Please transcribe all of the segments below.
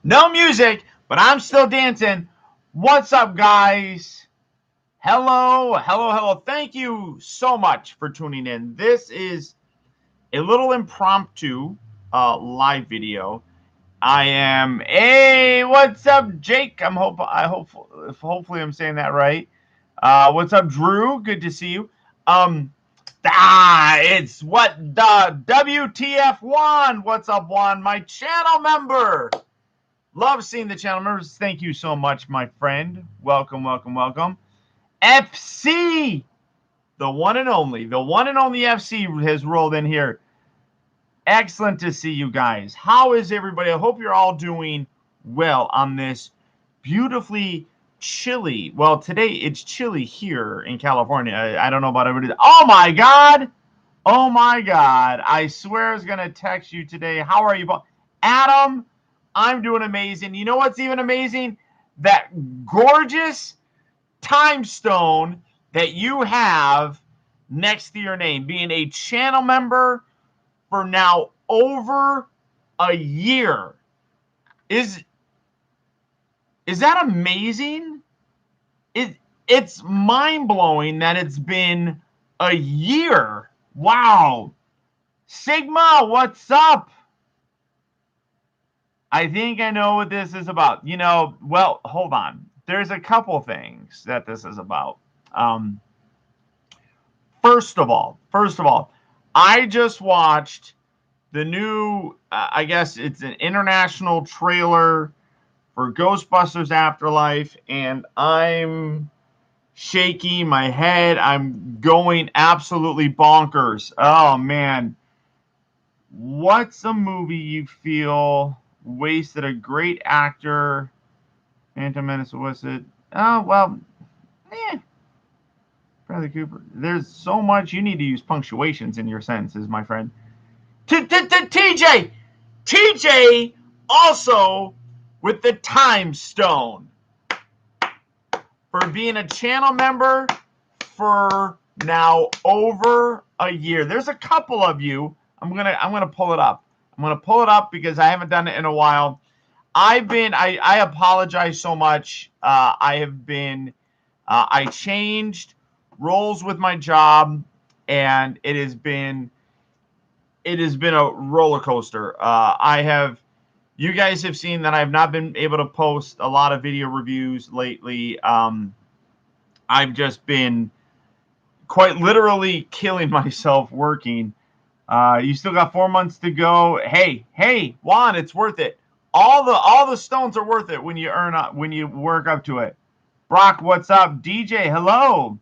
No music, but I'm still dancing. What's up, guys? Hello, hello, hello. Thank you so much for tuning in. This is a little impromptu live video. I am. Hey, what's up, Jake? Hopefully I'm saying that right. What's up, Drew? Good to see you. Um, it's what the WTF Juan. What's up, Juan? My channel member. Love seeing the channel members. Thank you so much, my friend. Welcome, welcome, welcome. FC, the one and only FC has rolled in here. Excellent to see you guys. How is everybody? I hope you're all doing well on this beautifully chilly. Well, today it's chilly here in California. I don't know about everybody. Oh my God. Oh my God. I swear I was going to text you today. How are you? Adam, I'm doing amazing. You know what's even amazing? That gorgeous time stone that you have next to your name, being a channel member for now over a year. Is that amazing? It's mind-blowing that it's been a year. Wow. Sigma, what's up? I think I know what this is about. Well, hold on. There's a couple things that this is about. Um, first of all, I just watched the new, I guess it's an international trailer for Ghostbusters Afterlife, and I'm shaking my head. I'm going absolutely bonkers. Oh, man. What's a movie you feel wasted a great actor? Phantom Menace, was it? Oh, well, Bradley Cooper. There's so much. You need to use punctuations in your sentences, my friend. TJ! TJ also with the time stone for being a channel member for now over a year. There's a couple of you. I'm gonna pull it up. I'm gonna pull it up because I haven't done it in a while. I apologize so much. I changed roles with my job, and it has been a roller coaster. You guys have seen that I've not been able to post a lot of video reviews lately. I've just been quite literally killing myself working. You still got 4 months to go. Hey, Juan, it's worth it. All the stones are worth it when you work up to it. Brock, what's up? DJ, hello.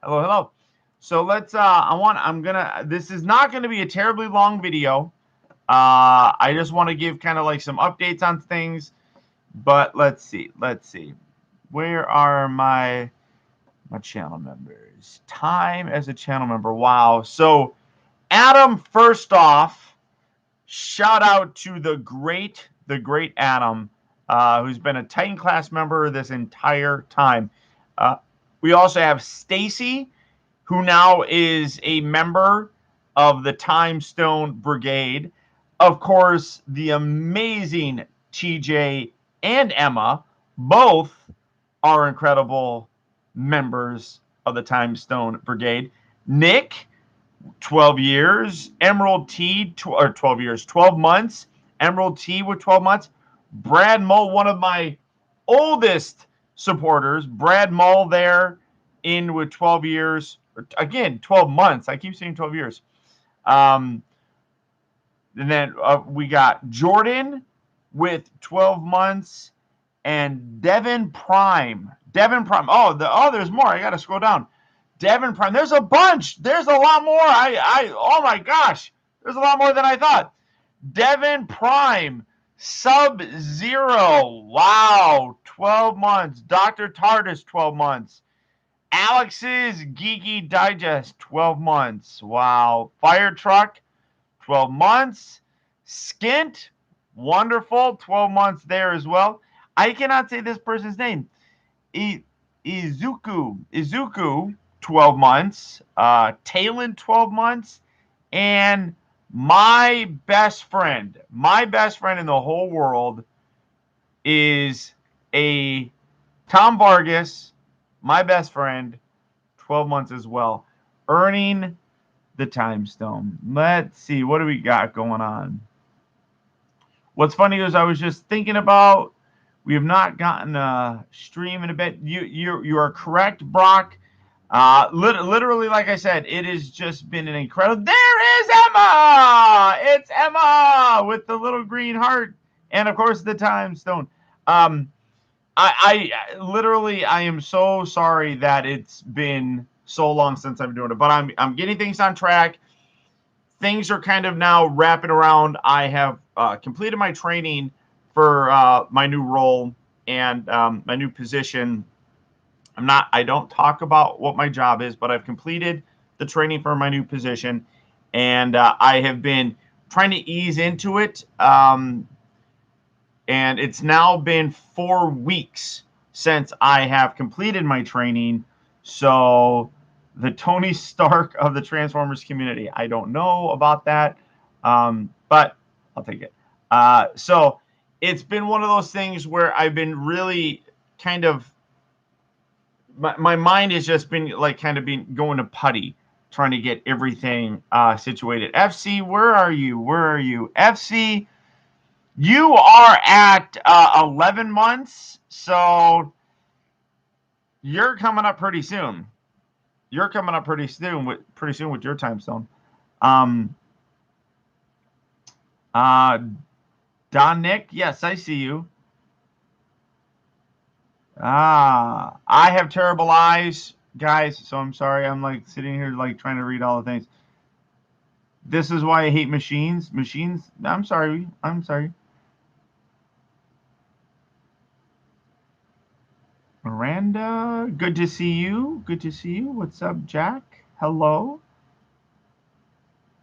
Hello. So this is not gonna be a terribly long video. I just want to give kind of like some updates on things, but let's see. Where are my channel members? Time as a channel member. Wow. So Adam, first off, shout out to the great Adam, who's been a Titan class member this entire time. We also have Stacy, who now is a member of the Time Stone Brigade. Of course, the amazing TJ and Emma, both are incredible members of the Time Stone Brigade. Nick, 12 years. Emerald T, 12 years, 12 months. Emerald T with 12 months. Brad Mull, one of my oldest supporters. Brad Mull there in with 12 years. Again, 12 months. I keep saying 12 years. And then we got Jordan with 12 months and Devin Prime. Oh, there's more. I got to scroll down. Devin Prime. There's a bunch. There's a lot more. Oh my gosh. There's a lot more than I thought. Devin Prime. Sub-Zero. Wow. 12 months. Dr. Tardis, 12 months. Alex's Geeky Digest, 12 months. Wow. Fire Truck, 12 months. Skint, wonderful. 12 months there as well. I cannot say this person's name. Izuku, 12 months. Talon, 12 months. And my best friend in the whole world, is a Tom Vargas, my best friend, 12 months as well, earning the time stone. Let's see, what do we got going on? What's funny is I was just thinking about, we have not gotten a stream in a bit. You are correct, Brock. Literally, like I said, it has just been an incredible. There is Emma. It's Emma with the little green heart, and of course the time stone. I literally, I am so sorry that it's been so long since I've been doing it, but I'm getting things on track. Things are kind of now wrapping around. I have completed my training for my new role and my new position. I don't talk about what my job is, but I've completed the training for my new position, and I have been trying to ease into it. And it's now been 4 weeks since I have completed my training. So the Tony Stark of the Transformers community, I don't know about that, but I'll take it. So it's been one of those things where I've been really kind of, my mind has just been like kind of been going to putty, trying to get everything situated. FC, where are you? Where are you? FC, you are at 11 months, so you're coming up pretty soon. You're coming up pretty soon with your time stone. Don Nick, yes, I see you. I have terrible eyes, guys, so I'm sorry. I'm like sitting here like trying to read all the things. This is why I hate machines. Machines, I'm sorry. I'm sorry. Miranda, good to see you. Good to see you. What's up, Jack? Hello.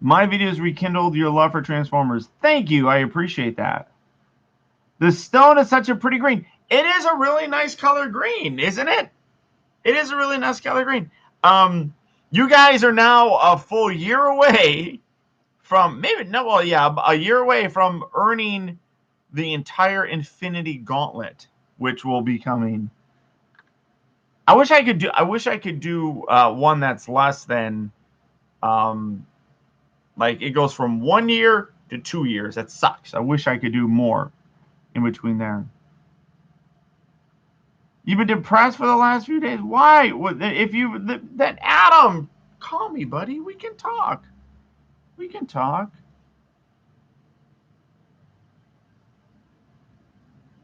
My videos rekindled your love for Transformers. Thank you. I appreciate that. The stone is such a pretty green. It is a really nice color green, isn't it? It is a really nice color green. You guys are now a full year away from a year away from earning the entire Infinity Gauntlet, which will be coming. I wish I could do one that's less than like it goes from 1 year to 2 years. That sucks. I wish I could do more in between there. You've been depressed for the last few days. Why? If you that Adam, call me, buddy. We can talk. We can talk.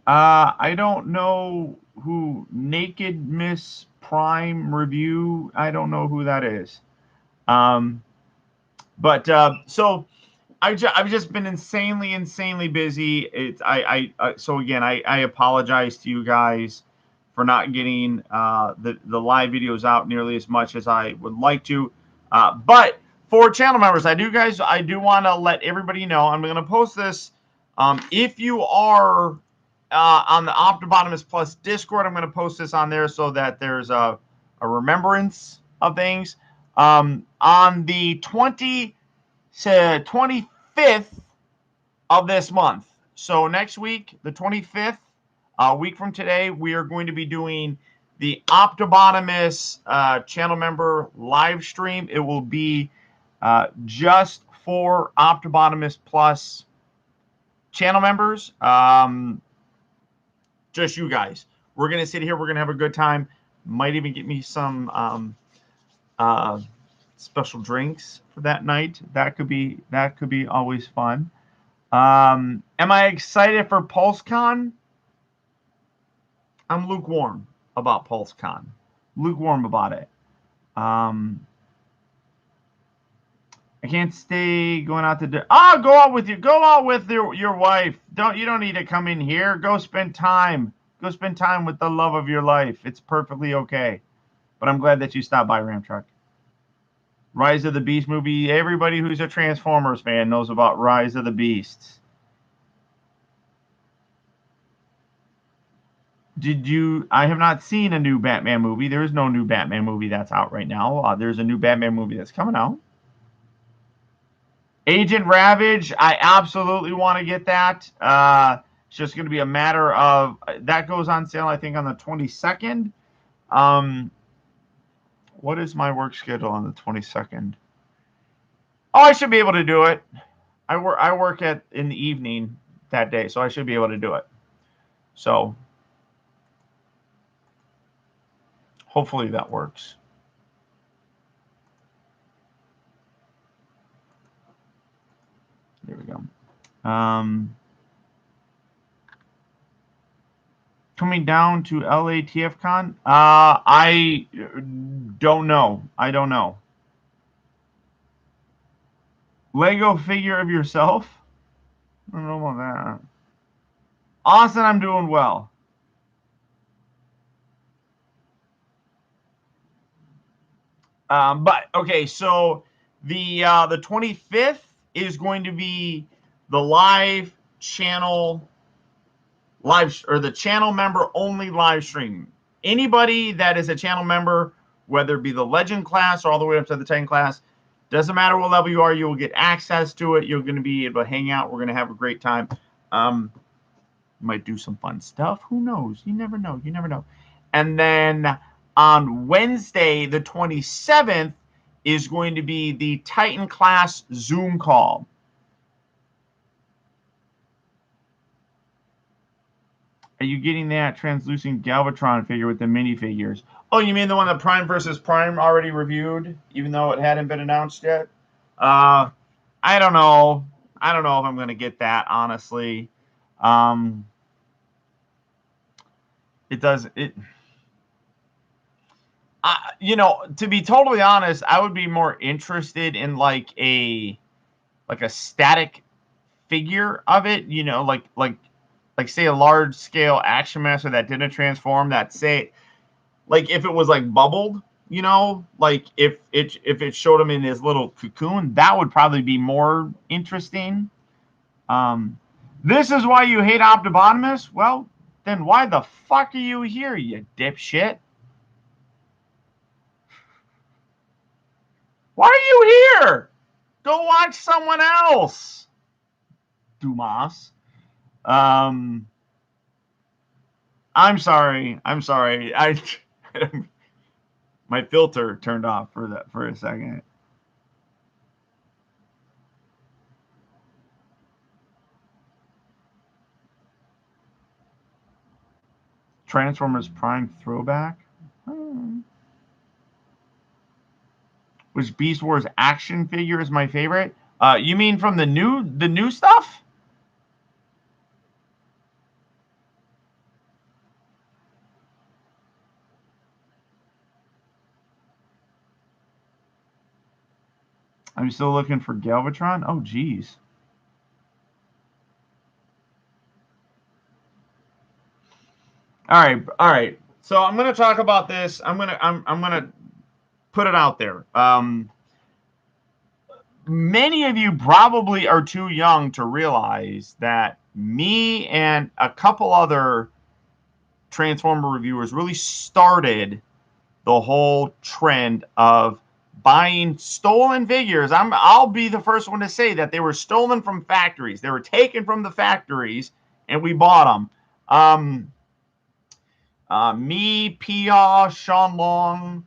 I don't know who Naked Miss Prime Review. I don't know who that is. But so I've just been insanely busy. So again, I apologize to you guys for not getting the live videos out nearly as much as I would like to. But for channel members, I do want to let everybody know. I'm going to post this. If you are on the Optibotimus Plus Discord, I'm going to post this on there so that there's a remembrance of things. On the 25th of this month. So next week, the 25th, a week from today, we are going to be doing the Optibotimus channel member live stream. It will be just for Optibotimus Plus channel members. Just you guys. We're going to sit here. We're going to have a good time. Might even get me some special drinks for that night. That could be always fun. Am I excited for PulseCon? I'm lukewarm about PulseCon. Lukewarm about it. I can't stay going out to go out with your wife. You don't need to come in here. Go spend time. Go spend time with the love of your life. It's perfectly okay. But I'm glad that you stopped by, Ramtruck. Rise of the Beast movie. Everybody who's a Transformers fan knows about Rise of the Beasts. I have not seen a new Batman movie. There is no new Batman movie that's out right now. There's a new Batman movie that's coming out. Agent Ravage, I absolutely want to get that. just going to be a matter of that goes on sale, I think, on the 22nd. What is my work schedule on the 22nd? Oh, I should be able to do it. I work in the evening that day, so I should be able to do it. So hopefully that works. There we go. Coming down to LA TFCon? I don't know. I don't know. Lego figure of yourself? I don't know about that. Austin, I'm doing well. But okay, so the 25th is going to be the live channel or the channel member only live stream. Anybody that is a channel member, whether it be the legend class or all the way up to the 10 class, doesn't matter what level you are, you will get access to it. You're going to be able to hang out. We're going to have a great time. Might do some fun stuff. Who knows? You never know. You never know. And then on Wednesday, the 27th, is going to be the Titan class Zoom call. Are you getting that translucent Galvatron figure with the minifigures? Oh, you mean the one that Prime versus Prime already reviewed, even though it hadn't been announced yet? I don't know. I don't know if I'm going to get that, honestly. It does it. To be totally honest, I would be more interested in like a static figure of it. Like say a large scale Action Master that didn't transform. That say, like if it was like bubbled, like if it showed him in his little cocoon, that would probably be more interesting. This is why you hate Optibotimus? Well, then why the fuck are you here, you dipshit? Why are you here? Go watch someone else. Dumas. I'm sorry. I'm sorry. My filter turned off for a second. Transformers Prime throwback. Which Beast Wars action figure is my favorite? You mean from the new stuff? I'm still looking for Galvatron. Oh, geez. All right. So I'm gonna talk about this. I'm gonna put it out there. Many of you probably are too young to realize that me and a couple other Transformer reviewers really started the whole trend of buying stolen figures. I'll be the first one to say that they were stolen from factories. They were taken from the factories, and we bought them. Me, Pia, Sean Long.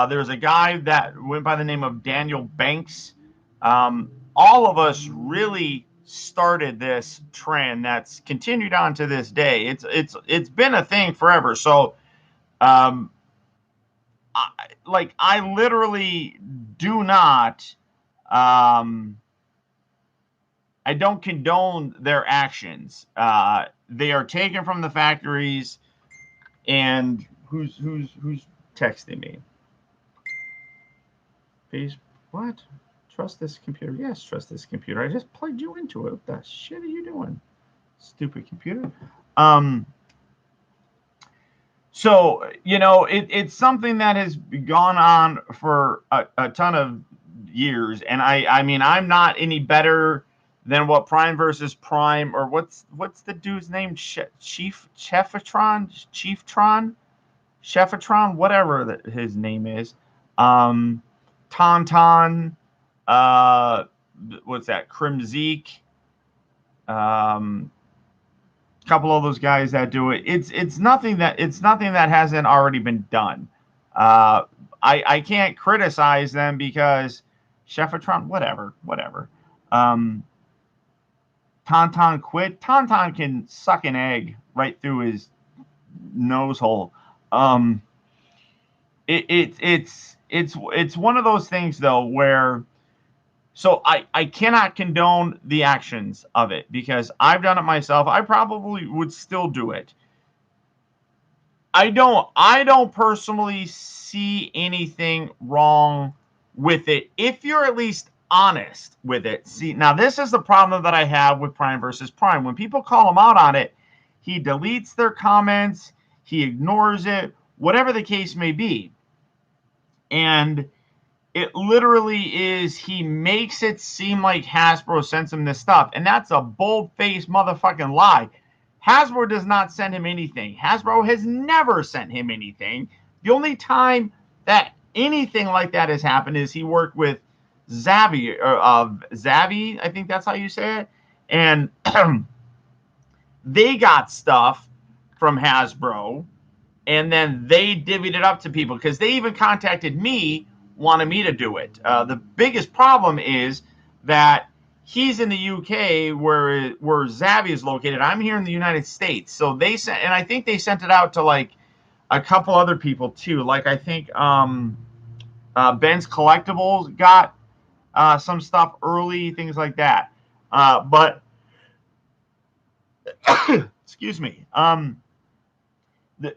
There's a guy that went by the name of Daniel Banks. All of us really started this trend that's continued on to this day. It's been a thing forever. So, I literally do not. I don't condone their actions. They are taken from the factories. And who's texting me? Please, what? Trust this computer? Yes, trust this computer. I just plugged you into it. What the shit are you doing, stupid computer? So it's something that has gone on for a ton of years, and I mean I'm not any better than what Prime versus Prime or what's the dude's name? Chieftron, whatever his name is. Tauntaun, what's that? Crimzeek. A couple of those guys that do it. It's nothing that hasn't already been done. Uh, I can't criticize them because Chefatron, whatever. Um, Tauntaun quit. Tauntaun can suck an egg right through his nose hole. Um, it's one of those things though where so I cannot condone the actions of it because I've done it myself. I probably would still do it. I don't personally see anything wrong with it if you're at least honest with it. See, now this is the problem that I have with Prime versus Prime. When people call him out on it, he deletes their comments, he ignores it, whatever the case may be. And it literally is, he makes it seem like Hasbro sends him this stuff. And that's a bold-faced motherfucking lie. Hasbro does not send him anything. Hasbro has never sent him anything. The only time that anything like that has happened is he worked with Zavi, Zavi, I think that's how you say it. And they got stuff from Hasbro, and then they divvied it up to people because they even contacted me, wanted me to do it. The biggest problem is that he's in the UK where Zavi is located. I'm here in the United States, so they sent, and I think they sent it out to like a couple other people too. Like I think Ben's Collectibles got some stuff early, things like that. But excuse me.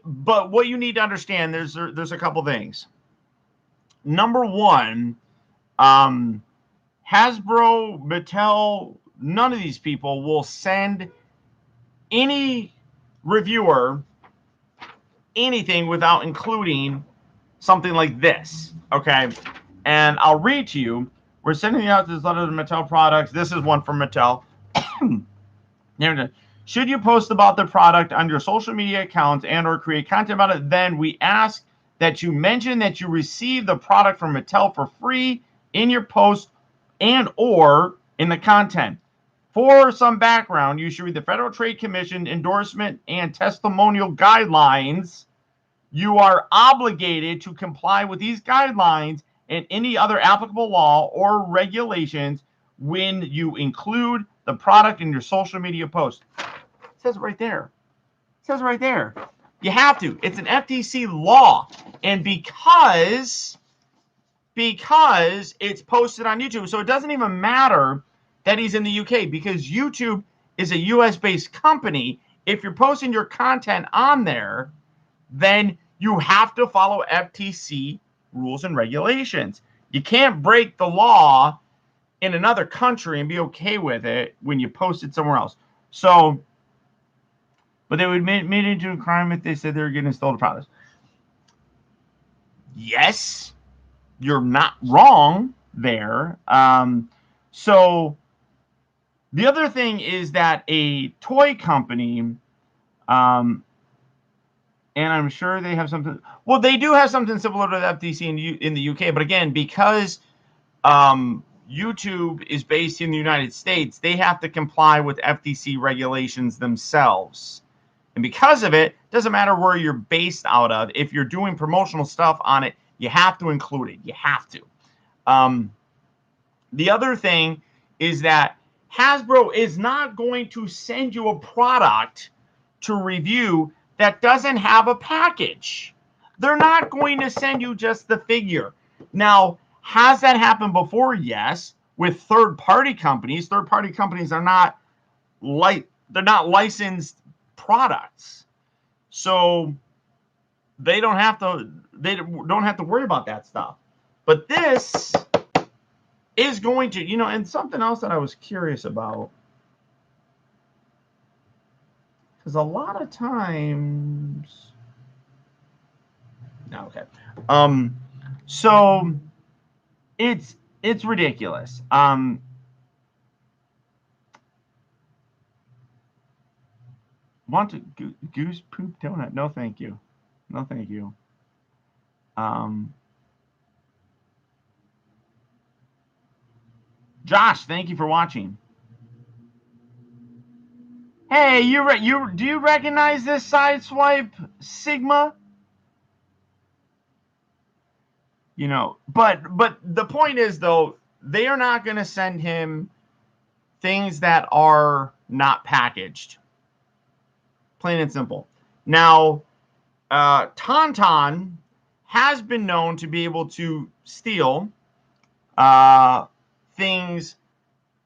But what you need to understand, there's a couple things. Number one, Hasbro, Mattel, none of these people will send any reviewer anything without including something like this. Okay, and I'll read to you. We're sending out this letter to Mattel products. This is one from Mattel. Should you post about the product on your social media accounts and or create content about it, then we ask that you mention that you received the product from Mattel for free in your post and or in the content. For some background, you should read the Federal Trade Commission endorsement and testimonial guidelines. You are obligated to comply with these guidelines and any other applicable law or regulations when you include the product in your social media post. It says it right there. It says it right there. You have to. It's an FTC law. And because it's posted on YouTube, so it doesn't even matter that he's in the UK because YouTube is a US-based company. If you're posting your content on there, then you have to follow FTC rules and regulations. You can't break the law in another country and be okay with it when you post it somewhere else. So, but they would admit it into a crime if they said they were getting stolen products. Yes, you're not wrong there. So the other thing is that a toy company, and I'm sure they have something. Well, they do have something similar to the FTC in the UK, but again, because YouTube is based in the United States, they have to comply with FTC regulations themselves. And because of it, doesn't matter where you're based out of. If you're doing promotional stuff on it, you have to include it. You have to. The other thing is that Hasbro is not going to send you a product to review that doesn't have a package. They're not going to send you just the figure. Now, has that happened before? Yes, with third-party companies. Third-party companies are not they're not licensed products, so they don't have to worry about that stuff. But this is going to, and something else that I was curious about, because a lot of times, no, okay, so it's ridiculous. Want to goose poop donut? No, thank you. No, thank you. Josh, thank you for watching. Hey, do you recognize this sideswipe Sigma? You know, but the point is though, they are not going to send him things that are not packaged. Plain and simple. Now, Tauntaun has been known to be able to steal things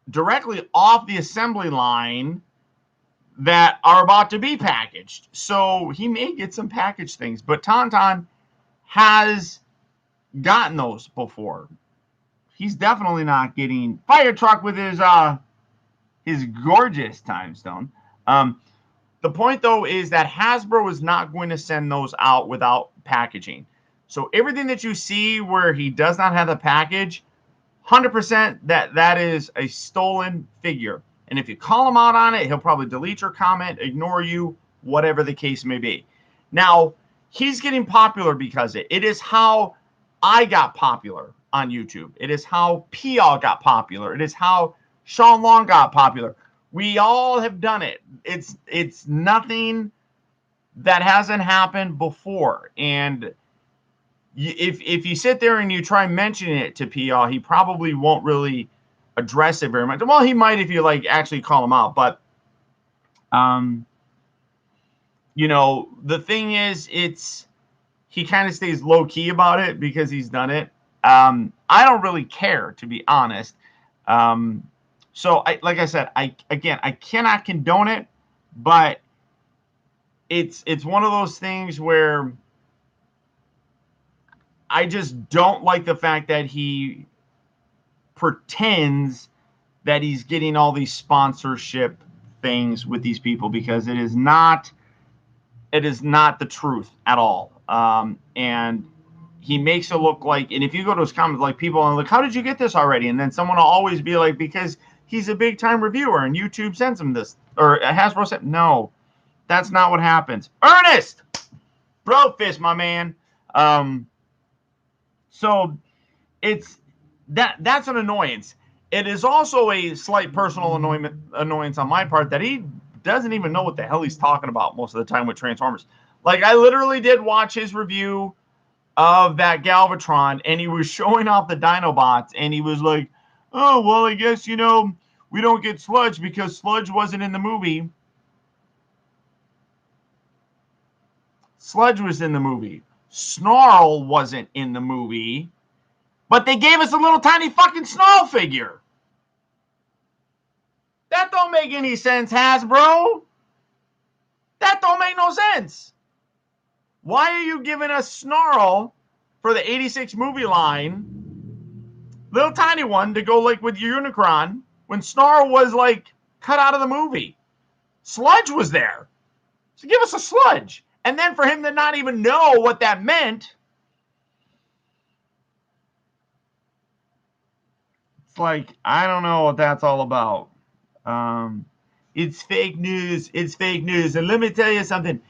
directly off the assembly line that are about to be packaged. So he may get some packaged things, but Tauntaun has gotten those before. He's definitely not getting fire truck with his gorgeous time stone. The point though is that Hasbro is not going to send those out without packaging. So everything that you see where he does not have the package, 100% that is a stolen figure. And if you call him out on it, he'll probably delete your comment, ignore you, whatever the case may be. Now, he's getting popular because it is how I got popular on YouTube. It is how P.L. got popular. It is how Sean Long got popular. We all have done it. It's nothing that hasn't happened before. And if you sit there and you try mentioning it to PR, he probably won't really address it very much. Well, he might if you like actually call him out. But you know, the thing is, he kind of stays low key about it because he's done it. I don't really care, to be honest. So, like I said, I cannot condone it, but it's one of those things where I just don't like the fact that he pretends that he's getting all these sponsorship things with these people, because it is not the truth at all. And he makes it look like, and if you go to his comments, like people are like, how did you get this already? And then someone will always be like, because he's a big time reviewer and YouTube sends him this, or Hasbro sent. No, that's not what happens. Ernest, bro fist, my man. So that's an annoyance. It is also a slight personal annoyance on my part that he doesn't even know what the hell he's talking about most of the time with Transformers. Like, I literally did watch his review of that Galvatron, and he was showing off the Dinobots, and he was like, oh, well, I guess, you know, we don't get Sludge because Sludge wasn't in the movie. Sludge was in the movie. Snarl wasn't in the movie. But they gave us a little tiny fucking Snarl figure. That don't make any sense, Hasbro. That don't make no sense. Why are you giving us Snarl for the 86 movie line, little tiny one, to go like with Unicron, when Snarl was like cut out of the movie? Sludge was there. So give us a Sludge. And then for him to not even know what that meant, it's like, I don't know what that's all about. It's fake news. It's fake news. And let me tell you something.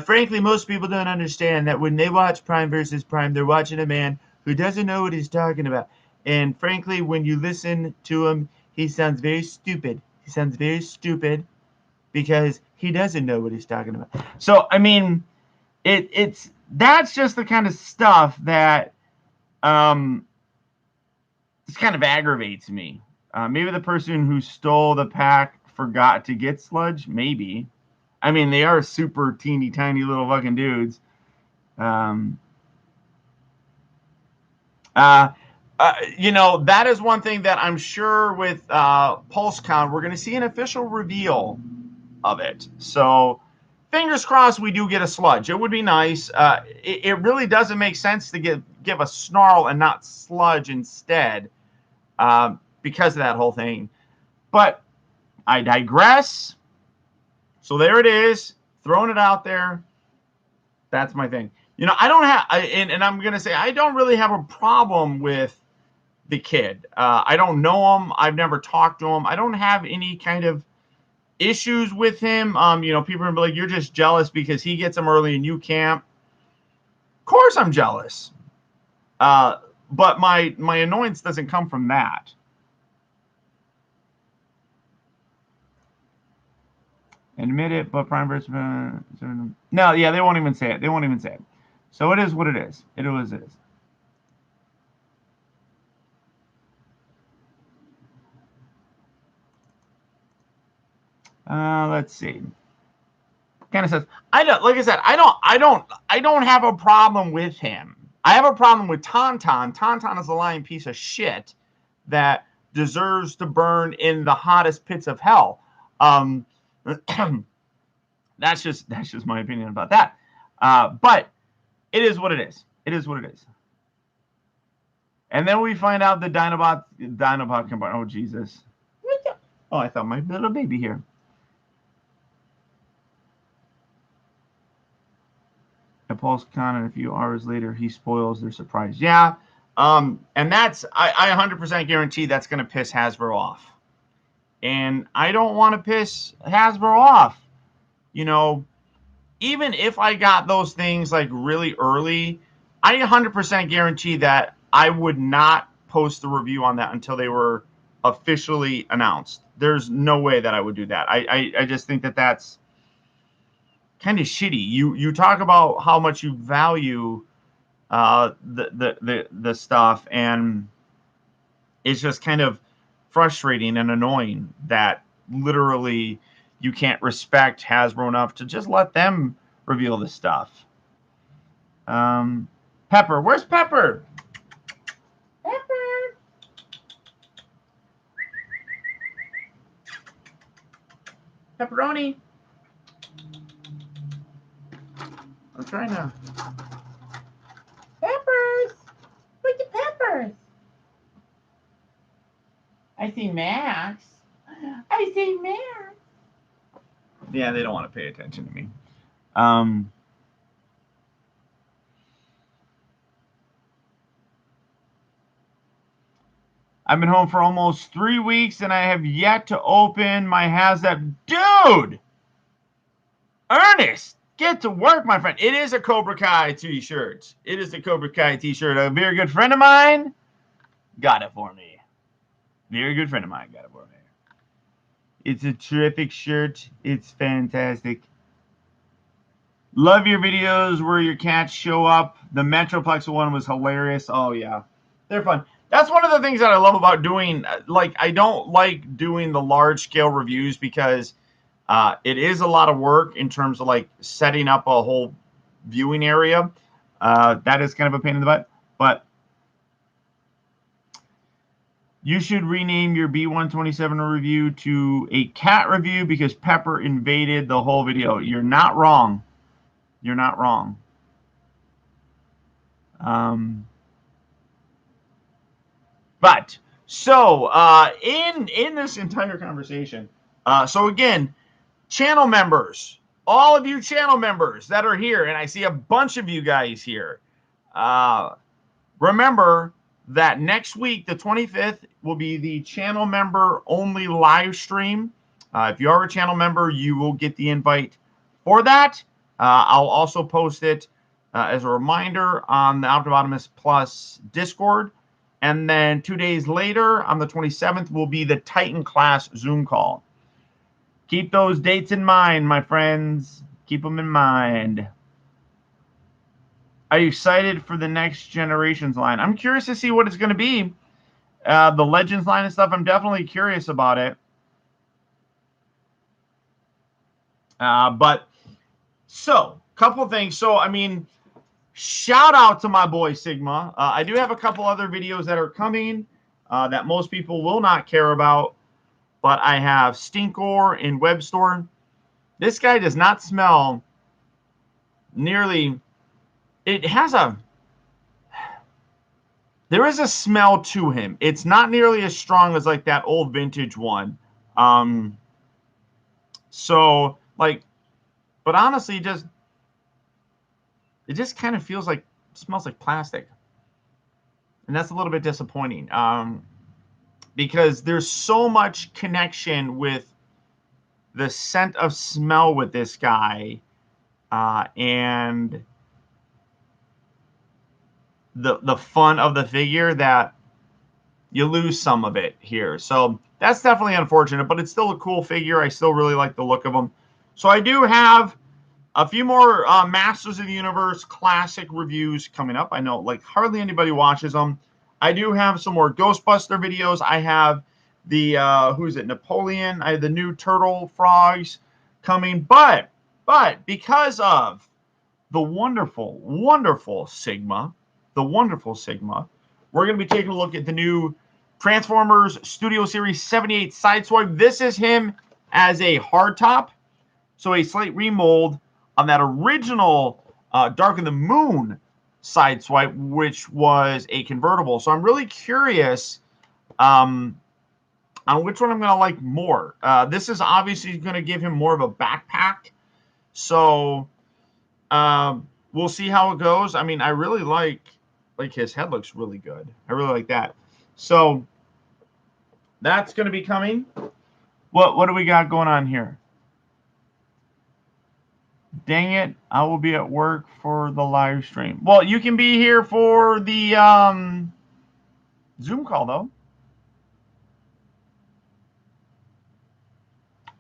Frankly, most people don't understand that when they watch Prime versus Prime, they're watching a man who doesn't know what he's talking about. And frankly, when you listen to him, he sounds very stupid. He sounds very stupid because he doesn't know what he's talking about. So, I mean, that's just the kind of stuff that this kind of aggravates me. Maybe the person who stole the pack forgot to get Sludge. Maybe. I mean, they are super teeny tiny little fucking dudes. You know, that is one thing that I'm sure with PulseCon, we're going to see an official reveal of it. So, fingers crossed we do get a Sludge. It would be nice. It really doesn't make sense to give a Snarl and not Sludge instead, because of that whole thing. But I digress. So there it is, throwing it out there. That's my thing. You know, I don't have, and I'm going to say, I don't really have a problem with the kid. I don't know him. I've never talked to him. I don't have any kind of issues with him. You know, people are going to be like, you're just jealous because he gets them early and you can't. Of course I'm jealous. But my annoyance doesn't come from that. Admit it, but prime versus no, yeah, they won't even say it. They won't even say it. So it is what it is. It is what it is. Let's see. Kind of says, I don't, like I said, I don't have a problem with him. I have a problem with Tauntaun. Tauntaun is a lying piece of shit that deserves to burn in the hottest pits of hell. That's just my opinion about that. But it is what it is. It is what it is. And then we find out the Dinobot can burn. Oh Jesus! Oh, I thought my little baby here. At Paul's Con, and a few hours later, he spoils their surprise. Yeah, and that's I 100% guarantee that's going to piss Hasbro off. And I don't want to piss Hasbro off. You know, even if I got those things like really early, I 100% guarantee that I would not post the review on that until they were officially announced. There's no way that I would do that. I just think that that's kind of shitty. You talk about how much you value the stuff, and it's just kind of frustrating and annoying that literally you can't respect Hasbro enough to just let them reveal the stuff. Pepper, where's Pepper? Pepper. Pepperoni. I'm trying to. Peppers. Where's the peppers? I see Max. I see Max. Yeah, they don't want to pay attention to me. I've been home for almost 3 weeks and I have yet to open my HasLab. Dude! Ernest! Get to work, my friend. It is a Cobra Kai t-shirt. It is a Cobra Kai t-shirt. A very good friend of mine got it for me. Very good friend of mine got it for me. It's a terrific shirt. It's fantastic. Love your videos where your cats show up. The Metroplex one was hilarious. Oh, yeah. They're fun. That's one of the things that I love about doing. Like, I don't like doing the large-scale reviews because it is a lot of work in terms of, like, setting up a whole viewing area. That is kind of a pain in the butt. But you should rename your B127 review to a cat review because Pepper invaded the whole video. You're not wrong. You're not wrong. But so in this entire conversation, so again, channel members, all of you channel members that are here, and I see a bunch of you guys here. Remember that next week, the 25th, will be the channel member only live stream. If you are a channel member, you will get the invite for that. I'll also post it as a reminder on the Optibotimus Plus Discord. And then 2 days later, on the 27th, will be the Titan class Zoom call. Keep those dates in mind, my friends. Keep them in mind. Are you excited for the next Generations line? I'm curious to see what it's going to be. The Legends line and stuff, I'm definitely curious about it. But, so, couple things. So, I mean, shout out to my boy Sigma. I do have a couple other videos that are coming that most people will not care about. But I have Stinkor in WebStore. This guy does not smell nearly... It has a... There is a smell to him. It's not nearly as strong as like that old vintage one. So, like... But honestly, it just kind of feels like... Smells like plastic. And that's a little bit disappointing. Because there's so much connection with the scent of smell with this guy, and the fun of the figure that you lose some of it here. So that's definitely unfortunate, but it's still a cool figure. I still really like the look of him. So I do have a few more Masters of the Universe classic reviews coming up. I know like hardly anybody watches them. I do have some more Ghostbuster videos. I have the who is it, Napoleon? I have the new Turtle Frogs coming, but because of the wonderful Sigma, we're going to be taking a look at the new Transformers Studio Series 78 Sideswipe. This is him as a hardtop, so a slight remold on that original Dark of the Moon Sideswipe, which was a convertible. So I'm really curious on which one I'm going to like more. This is obviously going to give him more of a backpack, so we'll see how it goes. I mean, I really like his head looks really good. I really like that. So that's going to be coming. What do we got going on here? Dang it, I will be at work for the live stream. Well, you can be here for the Zoom call, though.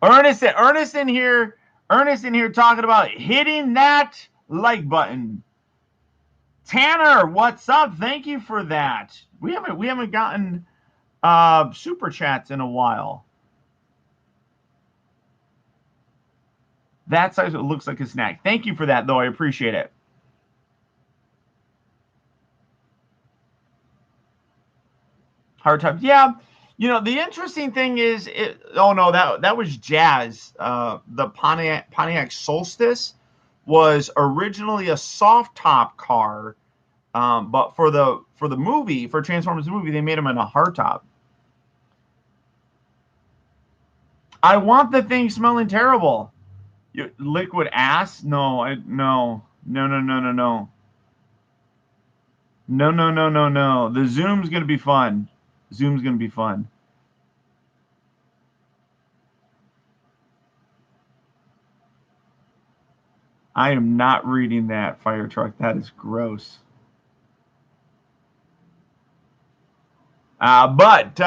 Ernest in here talking about hitting that like button. Tanner, what's up? Thank you for that. We haven't gotten super chats in a while. That size looks like a snack. Thank you for that, though. I appreciate it. Hard time. Yeah. You know, the interesting thing is, oh no, that was Jazz. The Pontiac Solstice was originally a soft top car, but for the movie, for Transformers movie, they made him in a hard top. I want the thing smelling terrible. Liquid ass? No, no. No. The Zoom's gonna be fun. I am not reading that, fire truck. That is gross. But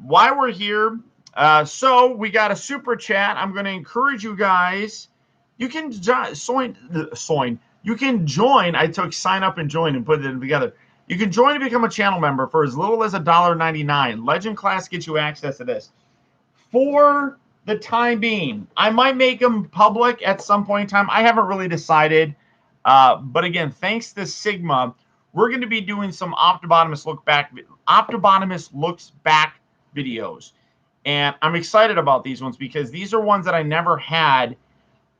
while we're here, so we got a super chat. I'm going to encourage you guys. You can join. You can join. I took sign up and join and put it together. You can join to become a channel member for as little as $1.99. Legend Class gets you access to this for the time being. I might make them public at some point in time. I haven't really decided. But again, thanks to Sigma, we're going to be doing some Optibotimus looks back videos. And I'm excited about these ones because these are ones that I never had,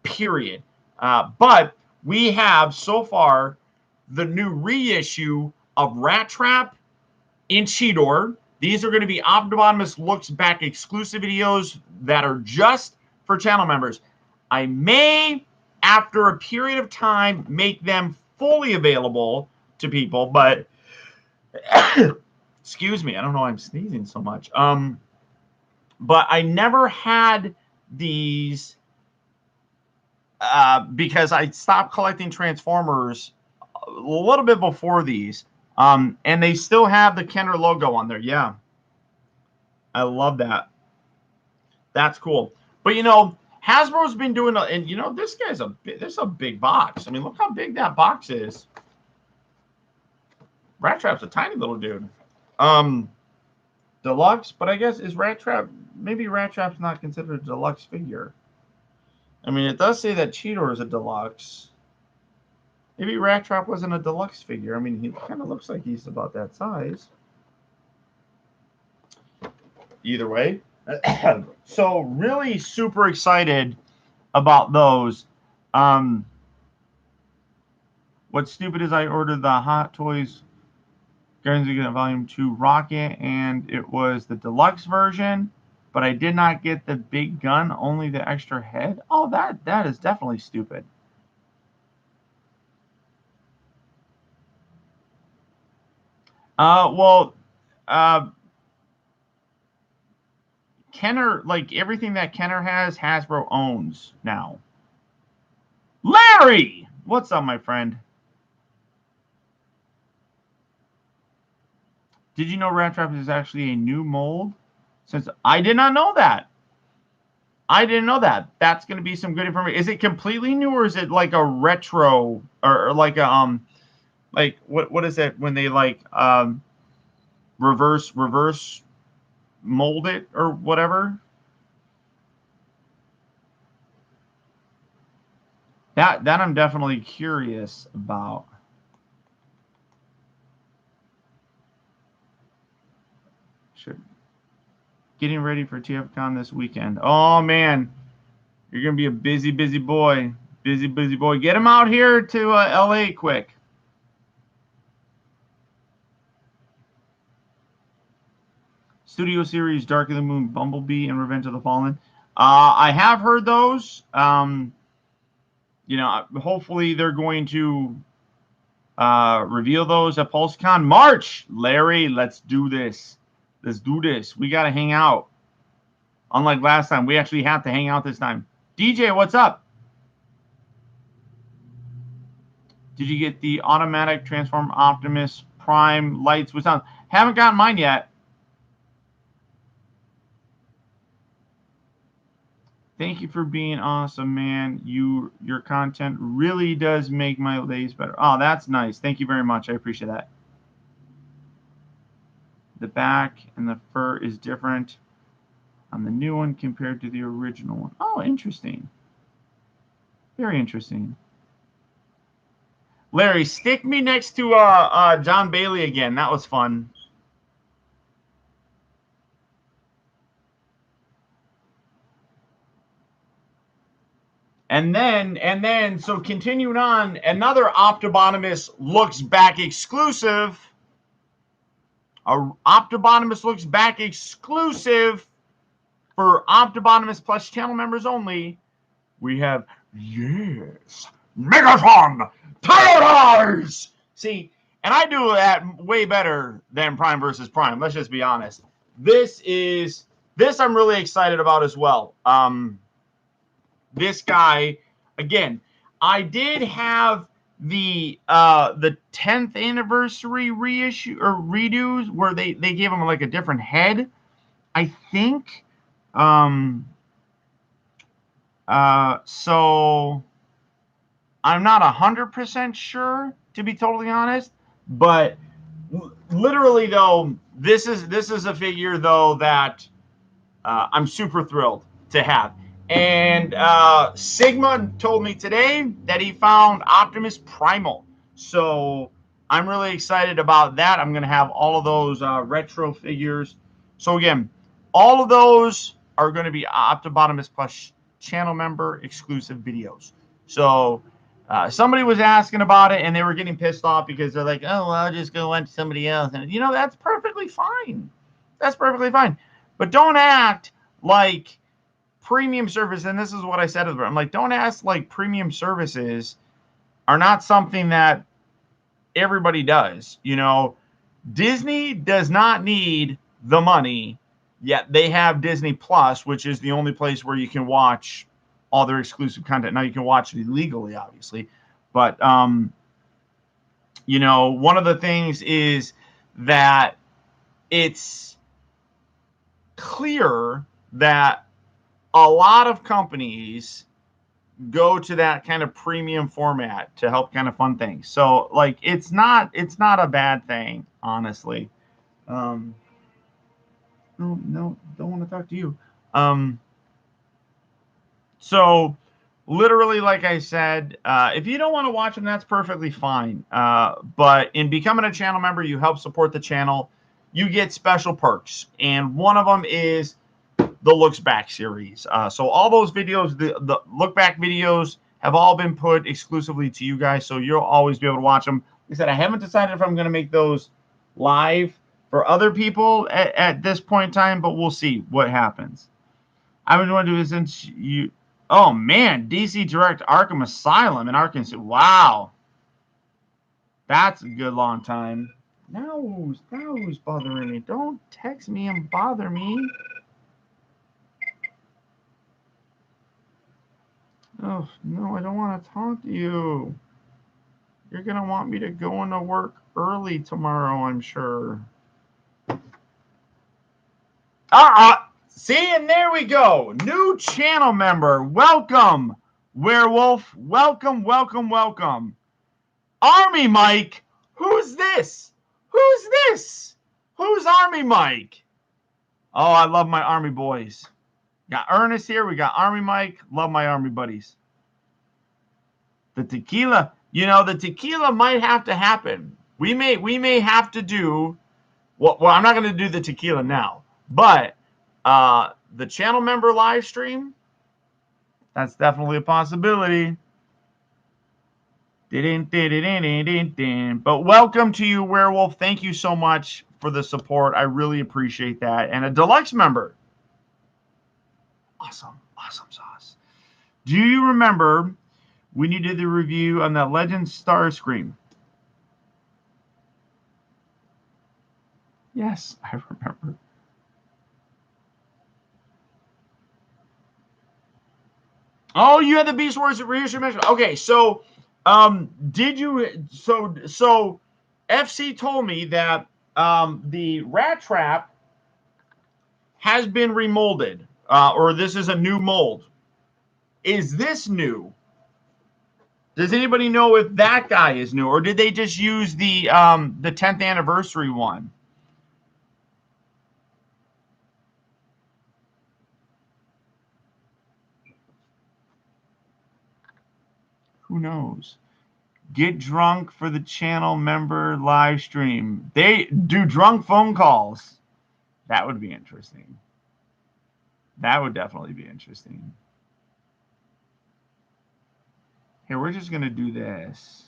period. But we have so far the new reissue of Rat Trap in Cheetor. These are going to be Optibotimus looks back exclusive videos that are just for channel members. I may, after a period of time, make them fully available to people, but excuse me, I don't know why I'm sneezing so much. But I never had these because I stopped collecting Transformers a little bit before these. And they still have the Kenner logo on there. Yeah. I love that. That's cool. But you know, Hasbro's been doing, and you know, this is a big box. I mean, look how big that box is. Rat Trap's a tiny little dude. Deluxe, but I guess is Rat Trap, maybe Rat Trap's not considered a deluxe figure. I mean, it does say that Cheetor is a deluxe. Maybe Rat Trap wasn't a deluxe figure. I mean, he kind of looks like he's about that size. Either way. So really super excited about those. What's stupid is I ordered the Hot Toys Guardians of the Volume 2 Rocket, and it was the deluxe version, but I did not get the big gun, only the extra head. Oh, that is definitely stupid. Kenner, like everything that Kenner has, Hasbro owns now. Larry! What's up, my friend? Did you know Rat Trap is actually a new mold? Since I did not know that. I didn't know that. That's going to be some good information. Is it completely new, or is it like a retro, or like a like what is it when they like reverse mold it or whatever? That I'm definitely curious about. Should getting ready for TFCon this weekend. Oh man, you're gonna be a busy boy. Busy boy. Get him out here to LA quick. Studio series Dark of the Moon, Bumblebee, and Revenge of the Fallen. I have heard those. You know, hopefully they're going to reveal those at PulseCon March. Larry, let's do this. Let's do this. We got to hang out. Unlike last time, we actually have to hang out this time. DJ, what's up? Did you get the automatic transform Optimus Prime lights with sound? Haven't gotten mine yet. Thank you for being awesome, man. Your content really does make my days better. Oh, that's nice. Thank you very much. I appreciate that. The back and the fur is different on the new one compared to the original one. Oh, interesting. Very interesting. Larry, stick me next to John Bailey again. That was fun. And then, so continuing on, another Optibotimus looks back exclusive. Optibotimus looks back exclusive for Optibotimus Plus channel members only. We have, yes, Megatron Paradise! See, and I do that way better than Prime versus Prime. Let's just be honest. This I'm really excited about as well. This guy, again, I did have the 10th anniversary reissue or redos where they gave him like a different head, I think. So I'm not 100% sure, to be totally honest, but literally though, this is a figure though that I'm super thrilled to have. And Sigma told me today that he found Optimus Primal. So I'm really excited about that. I'm going to have all of those retro figures. So again, all of those are going to be Optibotimus Plus channel member exclusive videos. So somebody was asking about it and they were getting pissed off because they're like, oh, well, I'll just go on to somebody else. And, you know, that's perfectly fine. That's perfectly fine. But don't act like premium service, and this is what I said to them. I'm like, don't ask like premium services are not something that everybody does. You know, Disney does not need the money, yet they have Disney Plus, which is the only place where you can watch all their exclusive content. Now you can watch it illegally, obviously, but you know, one of the things is that it's clear that a lot of companies go to that kind of premium format to help kind of fund things. So like it's not a bad thing, honestly. No, don't want to talk to you. So literally, like I said, if you don't want to watch them, that's perfectly fine. But in becoming a channel member, you help support the channel. You get special perks, and one of them is the Looks Back series. So all those videos, the Look Back videos, have all been put exclusively to you guys, so you'll always be able to watch them. Like I said, I haven't decided if I'm going to make those live for other people at this point in time, but we'll see what happens. I've been wanting to do this since you... Oh, man, DC Direct Arkham Asylum in Arkansas. Wow. That's a good long time. Now who's bothering me? Don't text me and bother me. Oh, no, I don't want to talk to you. You're going to want me to go into work early tomorrow, I'm sure. See, and there we go. New channel member. Welcome, Werewolf. Welcome, welcome, welcome. Army Mike. Who's this? Who's this? Who's Army Mike? Oh, I love my Army boys. Got Ernest here. We got Army Mike. Love my Army buddies. The tequila. You know, the tequila might have to happen. We may have to do. Well, I'm not going to do the tequila now, but the channel member live stream, that's definitely a possibility. But welcome to you, Werewolf. Thank you so much for the support. I really appreciate that. And a deluxe member. Awesome. Awesome sauce. Do you remember when you did the review on that Legend Starscream? Yes, I remember. Oh, you had the Beast Wars reissue mention. Okay, so did you so FC told me that the Rat Trap has been remolded, or this is a new mold. Is this new? Does anybody know if that guy is new, or did they just use the 10th anniversary one? Who knows? Get drunk for the channel member live stream. They do drunk phone calls. That would be interesting. That would definitely be interesting. Here, we're just going to do this.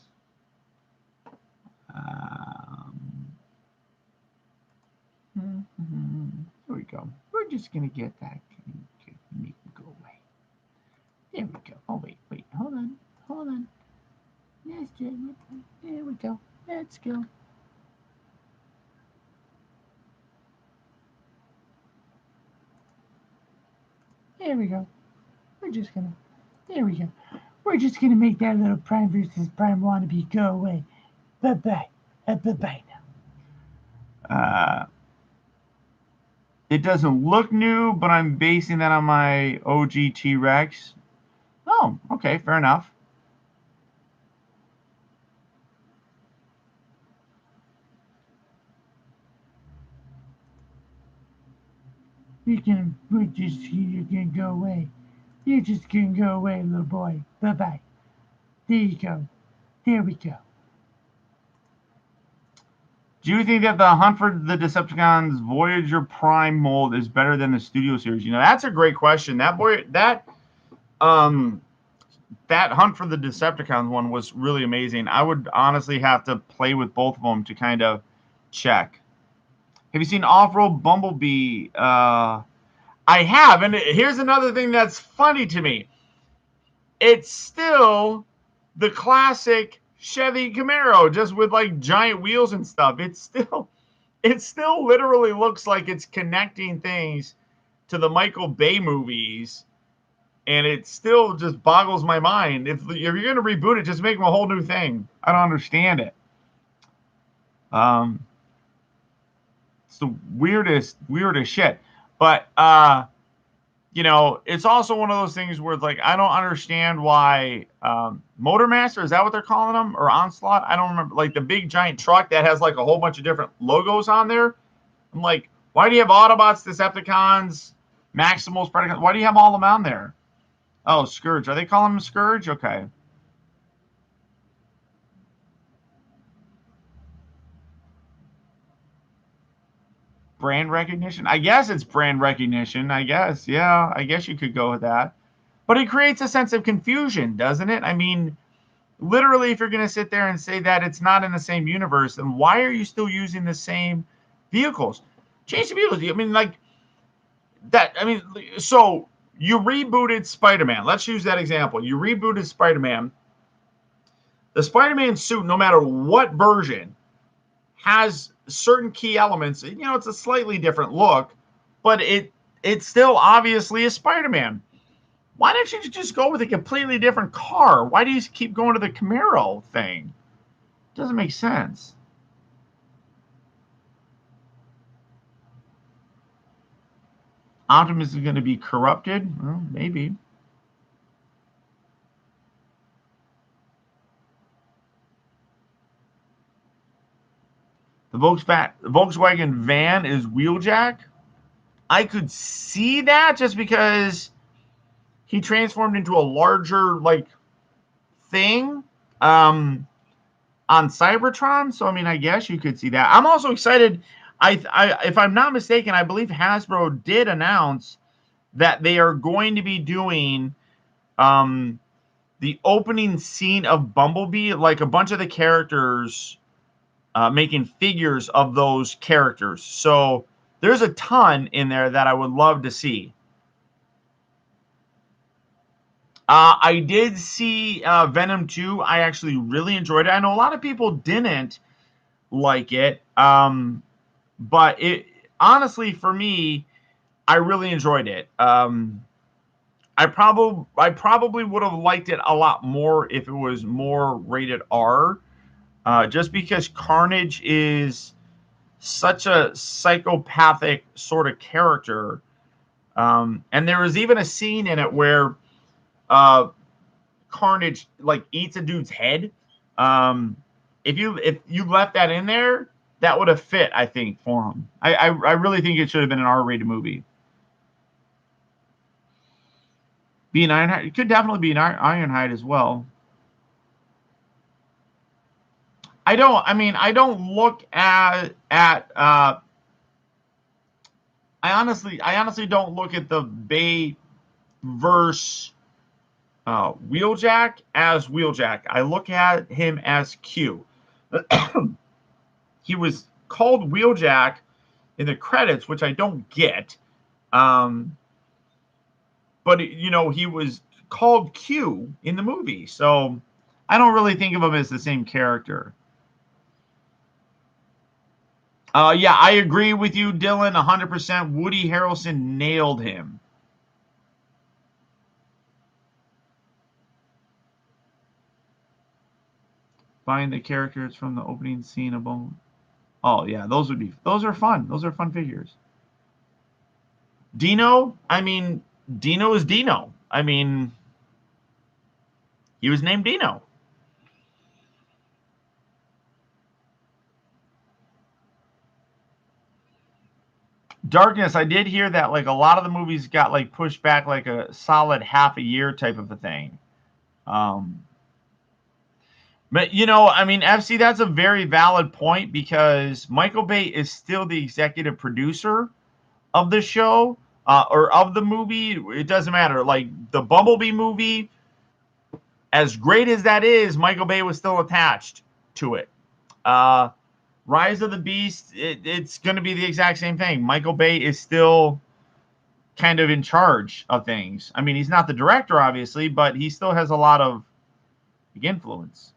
Here we go. We're just going to get that. Make it go away. There we go. Oh, wait. Hold on. Yes, there we go. Let's go. There we go. There we go. We're just gonna make that little Prime versus Prime wannabe go away. Bye-bye. Bye-bye now. It doesn't look new, but I'm basing that on my OG T-Rex. Oh, okay, fair enough. You're gonna go away. You're just gonna go away, little boy. Bye-bye. There you go. There we go. Do you think that the Hunt for the Decepticons Voyager Prime mold is better than the Studio Series? You know, that's a great question. That Hunt for the Decepticons one was really amazing. I would honestly have to play with both of them to kind of check. Have you seen Off-Road Bumblebee? I have, and here's another thing that's funny to me. It's still the classic Chevy Camaro, just with like giant wheels and stuff. It still literally looks like it's connecting things to the Michael Bay movies, and it still just boggles my mind. If you're going to reboot it, just make them a whole new thing. I don't understand it. It's the weirdest shit. But you know, it's also one of those things where it's like, I don't understand why Motormaster, is that what they're calling them? Or Onslaught? I don't remember. Like the big giant truck that has like a whole bunch of different logos on there. I'm like, why do you have Autobots, Decepticons, Maximals, Predacons? Why do you have all of them on there? Oh, Scourge. Are they calling them Scourge? Okay. Brand recognition? I guess it's brand recognition. I guess. Yeah, I guess you could go with that. But it creates a sense of confusion, doesn't it? I mean, literally, if you're going to sit there and say that it's not in the same universe, then why are you still using the same vehicles? Change the vehicles. I mean, like that. I mean, so you rebooted Spider-Man. Let's use that example. You rebooted Spider-Man. The Spider-Man suit, no matter what version, has certain key elements. You know, it's a slightly different look, but it's still obviously a Spider-Man. Why don't you just go with a completely different car? Why do you keep going to the Camaro thing? It doesn't make sense. Optimus is going to be corrupted? Well, maybe. The Volkswagen van is wheeljack. I could see that just because he transformed into a larger like thing on Cybertron. So I mean, I guess you could see that. I'm also excited. If I'm not mistaken, I believe Hasbro did announce that they are going to be doing the opening scene of Bumblebee, like a bunch of the characters making figures of those characters. So there's a ton in there that I would love to see. I did see Venom 2. I actually really enjoyed it. I know a lot of people didn't like it, but it honestly, for me, I really enjoyed it. I probably would have liked it a lot more if it was more rated R, just because Carnage is such a psychopathic sort of character. And there was even a scene in it where uh, Carnage like eats a dude's head. Um, if you left that in there, that would have fit, I think, for him. I really think it should have been an R-rated movie. Be an Ironhide. It could definitely be an Ironhide as well. I don't. I mean, I don't look at. I honestly don't look at the Bay verse Wheeljack as Wheeljack. I look at him as Q. He was called Wheeljack in the credits, which I don't get. Um, but he was called Q in the movie, so I don't really think of him as the same character. Yeah, I agree with you, Dylan, 100%. Woody Harrelson nailed him. Find the characters from the opening scene of Bone. Oh yeah, those are fun. Those are fun figures. Dino, I mean, Dino is Dino. I mean, he was named Dino. Darkness, I did hear that like a lot of the movies got like pushed back like a solid half a year type of a thing. Um, but I mean, FC, that's a very valid point because Michael Bay is still the executive producer of the show or of the movie. It doesn't matter. Like the Bumblebee movie, as great as that is, Michael Bay was still attached to it. Uh, Rise of the Beast, it's going to be the exact same thing. Michael Bay is still kind of in charge of things. I mean, he's not the director, obviously, but he still has a lot of influence.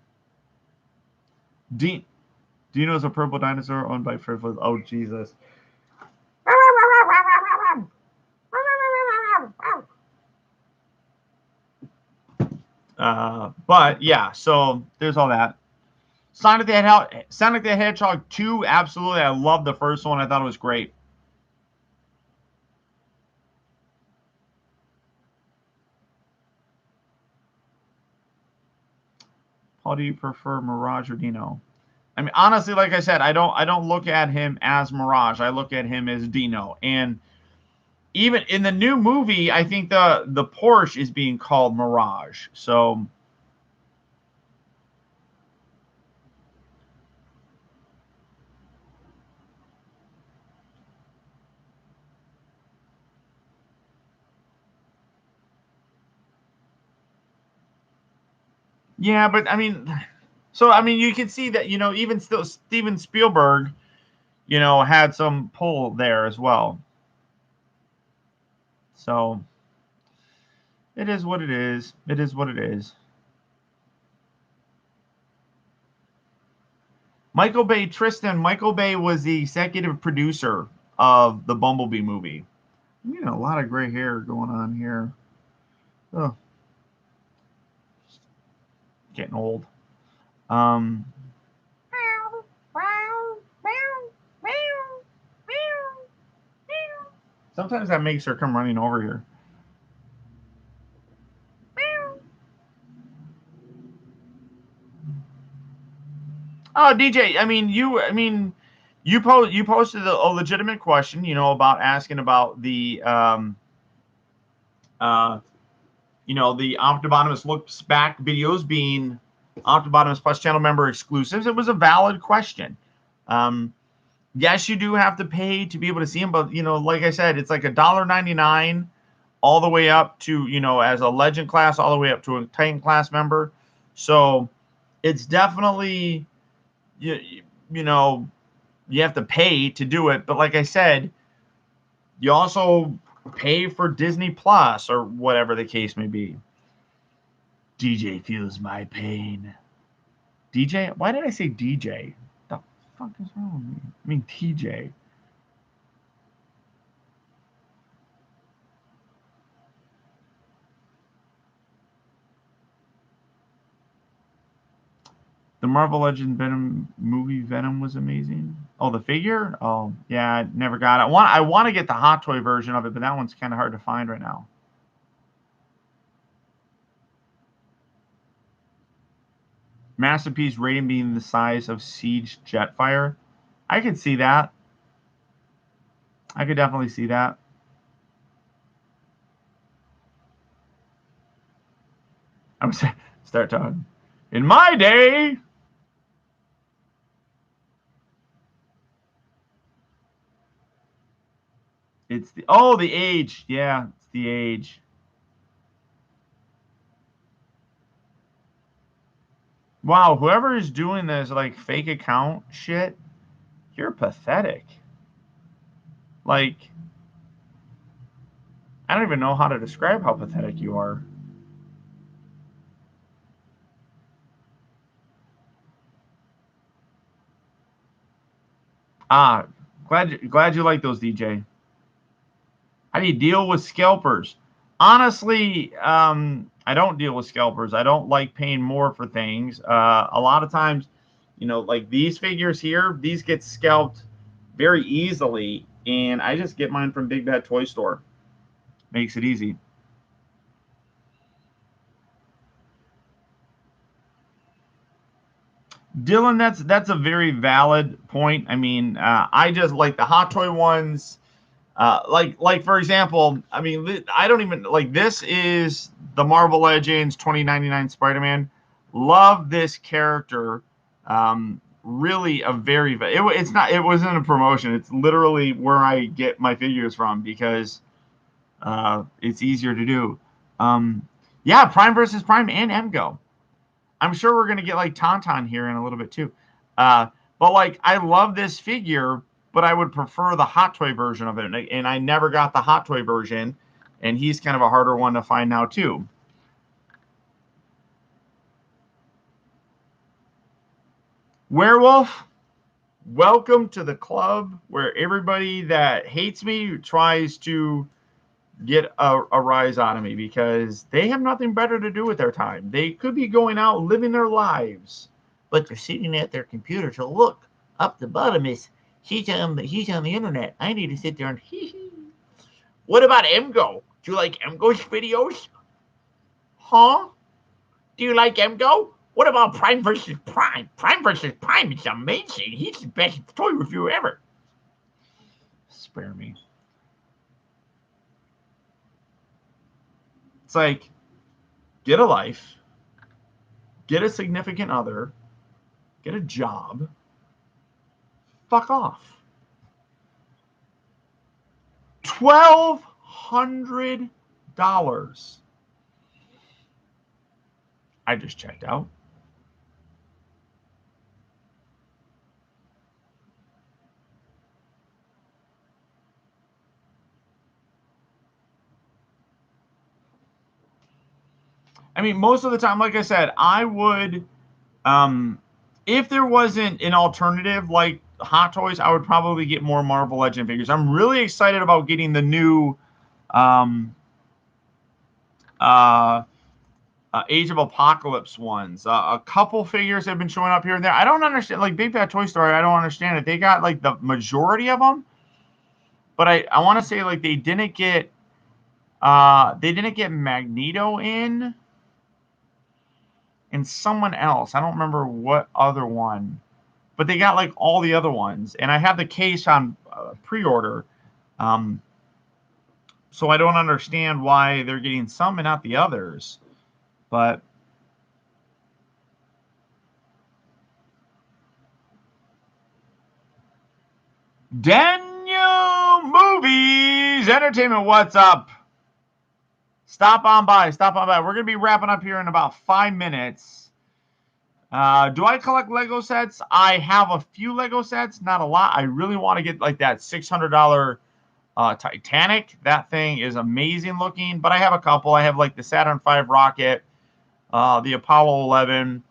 Dino's a purple dinosaur owned by Frivolous. Oh, Jesus. But yeah, so there's all that. Sonic the Hedgehog 2, absolutely. I love the first one. I thought it was great. Paul, do you prefer Mirage or Dino? I mean, honestly, like I said, I don't look at him as Mirage. I look at him as Dino. And even in the new movie, I think the Porsche is being called Mirage. So yeah, but I mean, you can see that even still Steven Spielberg had some pull there as well. So it is what it is. It is what it is. Michael Bay was the executive producer of the Bumblebee movie. I'm getting a lot of gray hair going on here. Oh, getting old. Um, Sometimes that makes her come running over here. Oh, DJ, you posted a legitimate question, about asking about the uh, the Optibotimus looks back videos being Optibotimus Plus channel member exclusives. It was a valid question. Yes, you do have to pay to be able to see them, but like I said, it's like $1.99 all the way up to, as a legend class, all the way up to a Titan class member. So it's definitely, you know, you have to pay to do it. But like I said, you also pay for Disney Plus or whatever the case may be. DJ feels my pain. DJ? Why did I say DJ? What the fuck is wrong with me? I mean TJ. The Marvel Legend Venom movie Venom was amazing. Oh, the figure? Oh, yeah, I never got it. I want to get the Hot Toy version of it, but that one's kind of hard to find right now. Masterpiece rating being the size of Siege Jetfire. I could see that. I could definitely see that. I'm gonna start talking. In my day, it's the age. Yeah, it's the age. Wow, whoever is doing this like fake account shit, you're pathetic. Like, I don't even know how to describe how pathetic you are. Ah, glad you like those, DJ. How do you deal with scalpers? Honestly, I don't deal with scalpers. I don't like paying more for things. A lot of times, like these figures here, these get scalped very easily, and I just get mine from Big Bad Toy Store. Makes it easy. Dylan, that's a very valid point. I mean, I just like the Hot Toy ones. Like for example, I mean, I don't even like this is the Marvel Legends 2099 Spider-Man. Love this character. Really a very it's not it wasn't a promotion. It's literally where I get my figures from because it's easier to do. Yeah, Prime versus Prime and MGO. I'm sure we're gonna get like Tauntaun here in a little bit too. But like I love this figure, but I would prefer the Hot Toy version of it, and I never got the Hot Toy version, and he's kind of a harder one to find now too. Werewolf, welcome to the club where everybody that hates me tries to get a rise out of me because they have nothing better to do with their time. They could be going out living their lives, but they're sitting at their computer. So look, up the bottom is he's on the internet. I need to sit there and hee hee. What about MGO? Do you like MGO's videos? Huh? Do you like MGO? What about Prime versus Prime? Prime versus Prime is amazing. He's the best toy reviewer ever. Spare me. It's like, get a life, get a significant other, get a job, fuck off. $1,200. I just checked out. I mean, most of the time, like I said, I would, if there wasn't an alternative like Hot Toys, I would probably get more Marvel Legend figures. I'm really excited about getting the new um, uh, Age of Apocalypse ones. A couple figures have been showing up here and there. I don't understand, like Big Bad Toy Story. I don't understand it. They got like the majority of them. but I want to say like they didn't get Magneto in and someone else. I don't remember what other one, but they got like all the other ones. And I have the case on pre-order. Um, so I don't understand why they're getting some and not the others. But Daniel Movies Entertainment, what's up? Stop on by. Stop on by. We're going to be wrapping up here in about 5 minutes. Do I collect Lego sets? I have a few Lego sets, not a lot. I really want to get like that $600 Titanic. That thing is amazing looking, but I have a couple. I have like the Saturn V rocket, the Apollo 11,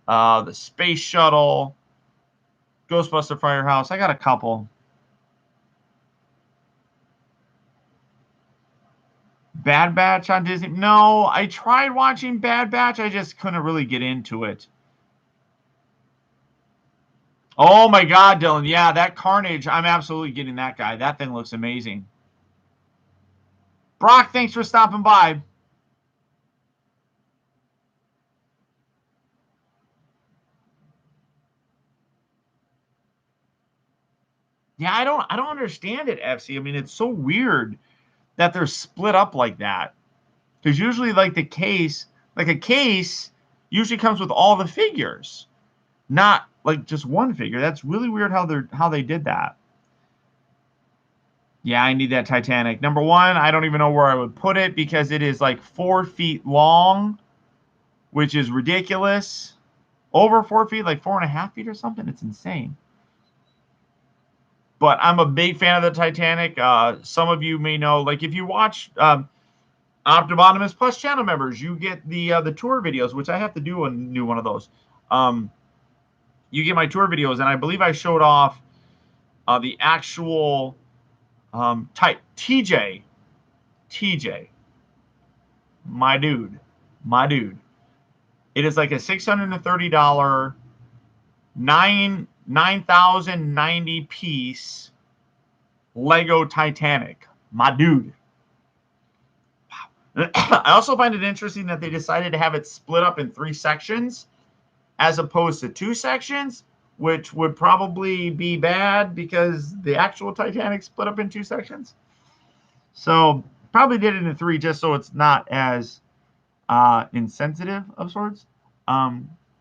the Space Shuttle, Ghostbuster Firehouse. I got a couple. Bad Batch on Disney? No, I tried watching Bad Batch. I just couldn't really get into it. Oh my God, Dylan. Yeah, that Carnage. I'm absolutely getting that guy. That thing looks amazing. Brock, thanks for stopping by. Yeah, I don't understand it, FC. I mean, it's so weird that they're split up like that. Because usually, like a case usually comes with all the figures, not like just one figure. That's really weird how they did that. Yeah, I need that Titanic. Number one, I don't even know where I would put it because it is like 4 feet long, which is ridiculous. Over 4 feet, like 4.5 feet or something. It's insane. But I'm a big fan of the Titanic. Some of you may know, like if you watch Optibotimus Plus channel members, you get the tour videos, which I have to do a new one of those. You get my tour videos, and I believe I showed off the actual type TJ, my dude, my dude. It is like a $630 9,090 piece Lego Titanic, my dude. I also find it interesting that they decided to have it split up in 3 sections as opposed to 2 sections, which would probably be bad because the actual Titanic split up in 2 sections. So probably did it in 3 just so it's not as insensitive of sorts.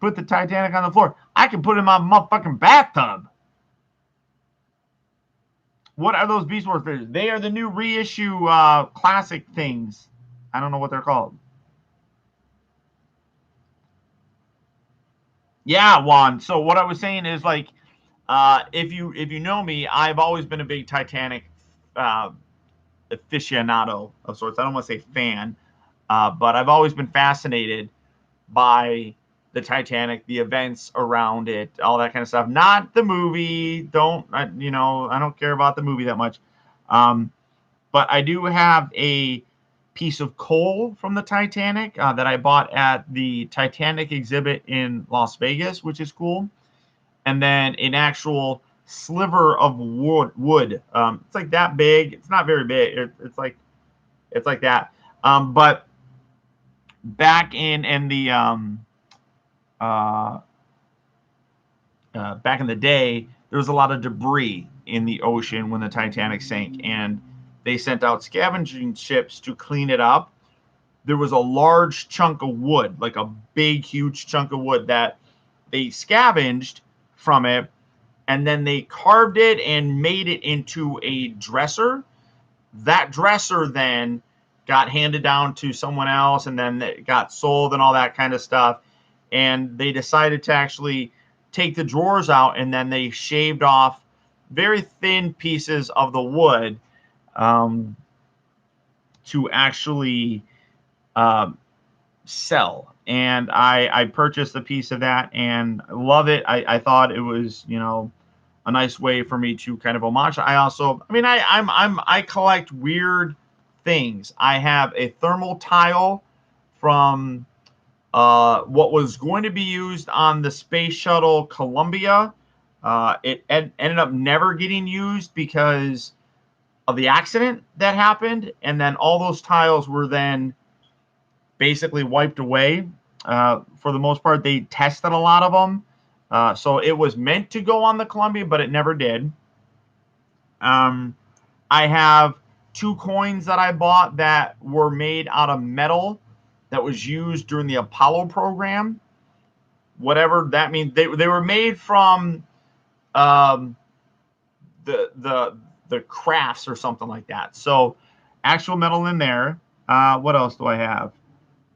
Put the Titanic on the floor. I can put it in my motherfucking bathtub. What are those Beast Wars figures? They are the new reissue classic things. I don't know what they're called. Yeah, Juan. So what I was saying is like, if you know me, I've always been a big Titanic uh, aficionado of sorts. I don't want to say fan, but I've always been fascinated by the Titanic, the events around it, all that kind of stuff. Not the movie. I don't care about the movie that much. But I do have a piece of coal from the Titanic that I bought at the Titanic exhibit in Las Vegas, which is cool. And then an actual sliver of wood. It's like that big. It's not very big. It's like that. But back in the uh, back in the day, there was a lot of debris in the ocean when the Titanic sank, and they sent out scavenging ships to clean it up. There was a large chunk of wood, like a big, huge chunk of wood that they scavenged from it, and then they carved it and made it into a dresser. That dresser then got handed down to someone else, and then it got sold and all that kind of stuff. And they decided to actually take the drawers out, and then they shaved off very thin pieces of the wood to actually sell. And I purchased a piece of that and love it. I thought it was, a nice way for me to kind of homage. I collect weird things. I have a thermal tile from what was going to be used on the Space Shuttle Columbia. It ended up never getting used because of the accident that happened, and then all those tiles were then basically wiped away. For the most part, they tested a lot of them. So it was meant to go on the Columbia, but it never did. I have 2 coins that I bought that were made out of metal that was used during the Apollo program. Whatever that means. They were made from the crafts or something like that. So actual metal in there. What else do I have?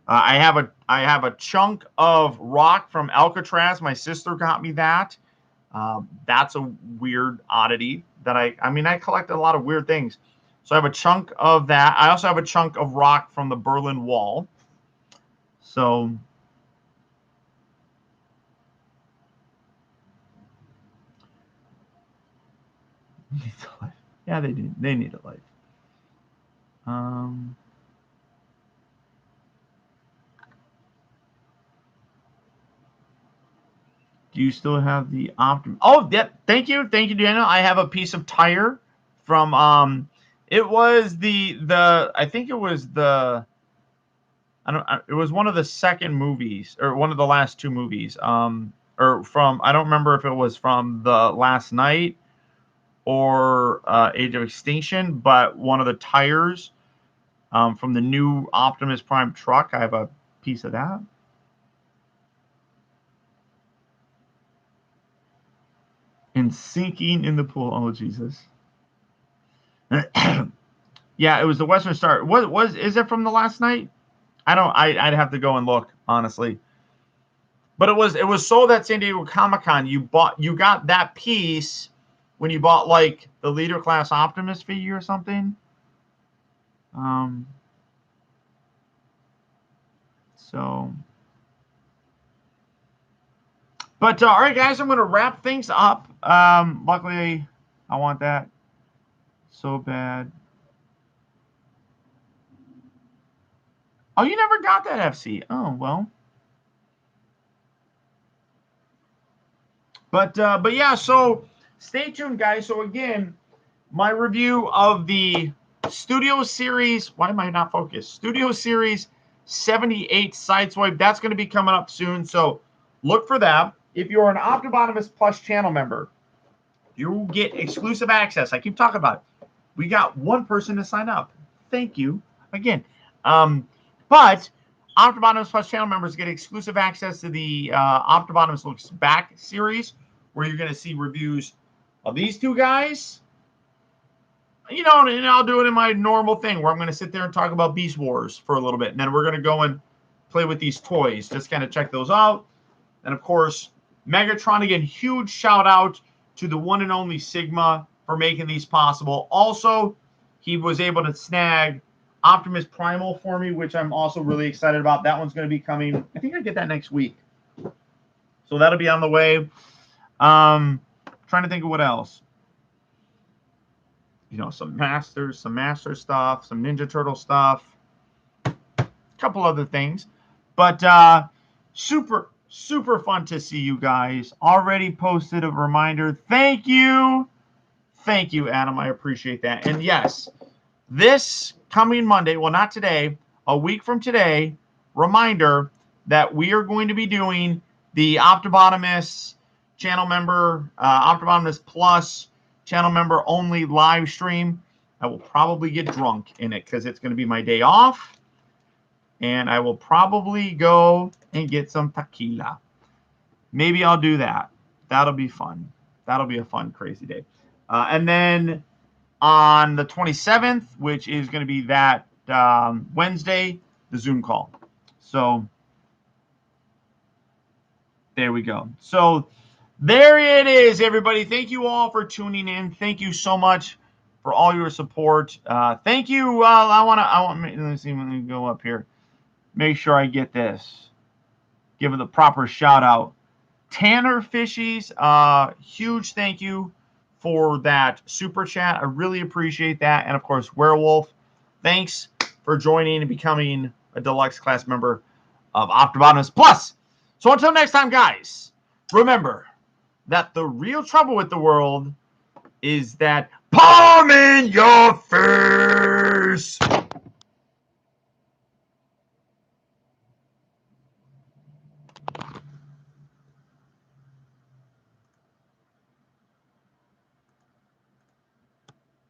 I have a chunk of rock from Alcatraz. My sister got me that. That's a weird oddity that I mean, I collected a lot of weird things. So I have a chunk of that. I also have a chunk of rock from the Berlin Wall. So yeah, they do. They need a life. Do you still have the Optimus? Oh, yeah. Thank you, Daniel. I have a piece of tire from It was the I think it was the I don't. It was one of the second movies or one of the last 2 movies. Or from I don't remember if it was from The Last Night or Age of Extinction, but one of the tires from the new Optimus Prime truck. I have a piece of that. And sinking in the pool. Oh, Jesus. Yeah, it was the Western Star. Is it from The Last Night? I'd have to go and look, honestly. But it was sold at San Diego Comic-Con. You got that piece when you bought like the Leader Class Optimus figure or something. So but all right, guys, I'm going to wrap things up. Luckily, I want that so bad. Oh, you never got that FC. Oh, well. But yeah, so stay tuned, guys. So again, my review of the Studio Series. Why am I not focused? Studio Series 78 Sideswipe. That's going to be coming up soon. So look for that. If you're an Optibotimus Plus channel member, you will get exclusive access. I keep talking about it. We got 1 person to sign up. Thank you again. But Optibotimus Plus channel members get exclusive access to the Optibotimus Looks Back series, where you're going to see reviews of these 2 guys. And I'll do it in my normal thing where I'm going to sit there and talk about Beast Wars for a little bit. And then we're going to go and play with these toys. Just kind of check those out. And, of course, Megatron, again, huge shout out to the one and only Sigma for making these possible. Also, he was able to snag Optimus Primal for me, which I'm also really excited about. That one's going to be coming. I think I get that next week. So that'll be on the way. Trying to think of what else. Some master stuff, some Ninja Turtle stuff, a couple other things. But super fun to see you guys. Already posted a reminder. Thank you, Adam. I appreciate that. And yes, this coming Monday, well, not today, a week from today, reminder that we are going to be doing the Optibotimus channel member, Optibotimus Plus channel member only live stream. I will probably get drunk in it because it's going to be my day off. And I will probably go and get some tequila. Maybe I'll do that. That'll be fun. That'll be a fun, crazy day. And then on the 27th, which is going to be that Wednesday, the Zoom call. So there we go. So there it is, everybody. Thank you all for tuning in. Thank you so much for all your support. Thank you. Let me see when we go up here. Make sure I get this. Give it the proper shout out. Tanner Fishies, huge thank you for that super chat. I really appreciate that. And of course, Werewolf, thanks for joining and becoming a deluxe class member of Optibotimus Plus. So until next time, guys, remember that the real trouble with the world is that palm in your face.